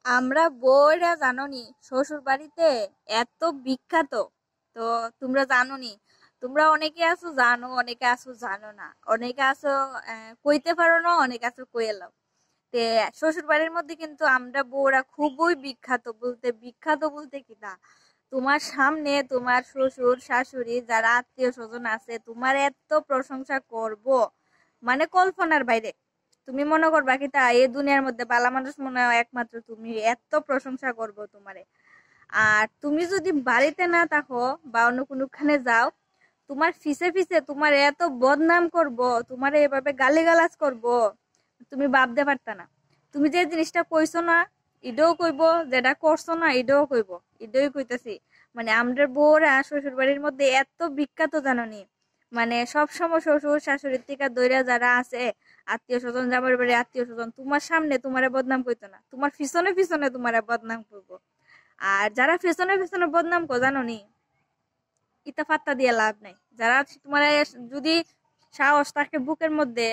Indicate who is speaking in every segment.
Speaker 1: আমরা বউরা জানোনি শ্বশুর বাড়িতে এত বিখ্যাত। তো তোমরা জানোনি, তোমরা অনেকে আছো জানো, অনেকে আছো জানো না, অনেকে আছো কইতে পারো না, অনেকে আছো কইয়ে লাও। তে শ্বশুর বাড়ির মধ্যে কিন্তু আমরা বউরা খুবই বিখ্যাত, বলতে বিখ্যাত বলতে কি না, তোমার সামনে তোমার শ্বশুর শাশুড়ি যারা আত্মীয় স্বজন আছে তোমার এত প্রশংসা করব, মানে কল্পনার বাইরে। তুমি মনে করবা কি তা এই দুনিয়ার মধ্যে বালা মানুষ মনে হয় একমাত্র তুমি, এত প্রশংসা করব তোমারে। আর তুমি যদি বাড়িতে না থাকো বা অন্য কোনোখানে যাও, তোমার ফিসে ফিসে তোমার এত বদনাম করব, তোমার এভাবে গালিগালাজ করব, তুমি ভাবতে পারতা না। তুমি যে জিনিসটা কইছো না এটাও কইব, যেটা করছো না এটাও কইব, এটাই কইতাছি। মানে আমরা বউরা শ্বশুর বাড়ির মধ্যে এত বিখ্যাত জাননি, মানে সবসময় শ্বশুর শাশুড়ির থেকে দইরা যারা আছে আত্মীয় স্বজন, জামাই বাড়ি আত্মীয় স্বজন, তোমার সামনে তোমারে বদনাম কইতো না, তোমার পিছনে পিছনে তোমারে বদনাম করবো। আর যারা পেছনে পেছনে বদনাম কো জানো নি, ইতা ফাত্তা দিয়ে লাভ নাই। যারা তোমার যদি সাহস থাকে বুকের মধ্যে,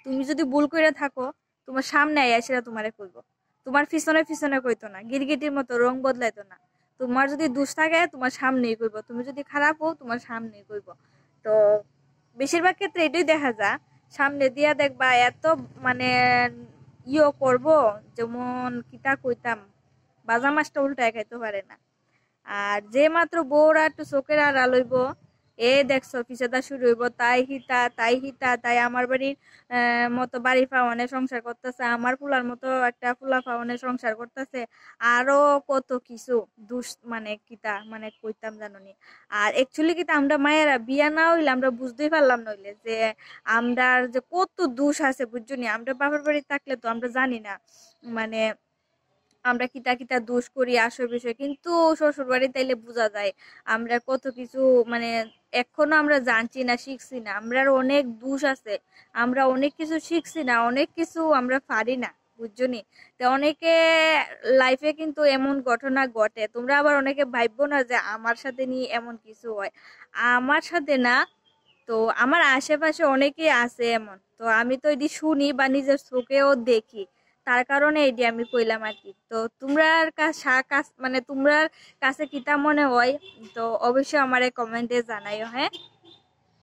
Speaker 1: তুমি যদি ভুল করে থাকো, তোমার সামনে আইয়া সেটা তোমারে কইবো। তোমার পিছনে পিছনে কইতো না, গিরগিটির মতো রং বদলাইতো না। তোমার যদি দোষ থাকে তোমার সামনেই কইবো, তুমি যদি খারাপ হও তোমার সামনেই কইবো। তো বেশিরভাগ ক্ষেত্রে এটাই দেখা যায়, সামনে দিয়া দেখবা এত মানে করব, যেমন কিতা কইতাম, বাজা মাছটা উল্টায় খাইতে পারে না। আর যে মাত্র বউরা একটু চোখের আড়াল হইব, এ দেখছো পিছাদা শুরু হইব, তাই হিতা তাই হিতা তাই আমার বাড়ির মতো বাড়ি ফাওয়ানে সংসার করতেছে, আমার ফুলার মতো একটা ফুলা ফাওয়ানে সংসার করতেছে, আরো কত কিছু দুষ, মানে কিতা মানে কইতাম জাননি। আর একচুয়ালি কিতা আমরা মায়েরা বিয়া না হইলে আমরা বুঝতেই পারলাম নইলে যে আমরা যে কত দোষ আছে বুঝছনি। আমরা বাবার বাড়ি থাকলে তো আমরা জানি না, মানে আমরা কিতা কিতা দোষ করি আসল বিষয়, কিন্তু শ্বশুর বাড়ি তাইলে বোঝা যায় আমরা কত কিছু, মানে এখনো আমরা জানছি না, শিখছি না, আমরা অনেক দোষ আছে, আমরা অনেক কিছু শিখছি না, অনেক কিছু আমরা পারি না বুঝছনি। তো অনেকে লাইফে কিন্তু এমন ঘটনা ঘটে, তোমরা আবার অনেকে ভাববো না যে আমার সাথে নিয়ে এমন কিছু হয়, আমার সাথে না, তো আমার আশেপাশে অনেকেই আছে এমন, তো আমি তো এটি শুনি বা নিজের চোখেও দেখি, তার কারণে এটি আমি কইলাম আর কি। তো তোমরার কাছে মানে তোমরার কাছে কিতা মনে হয়, তো অবশ্যই আমারে কমেন্টে জানাইও, হ্যাঁ।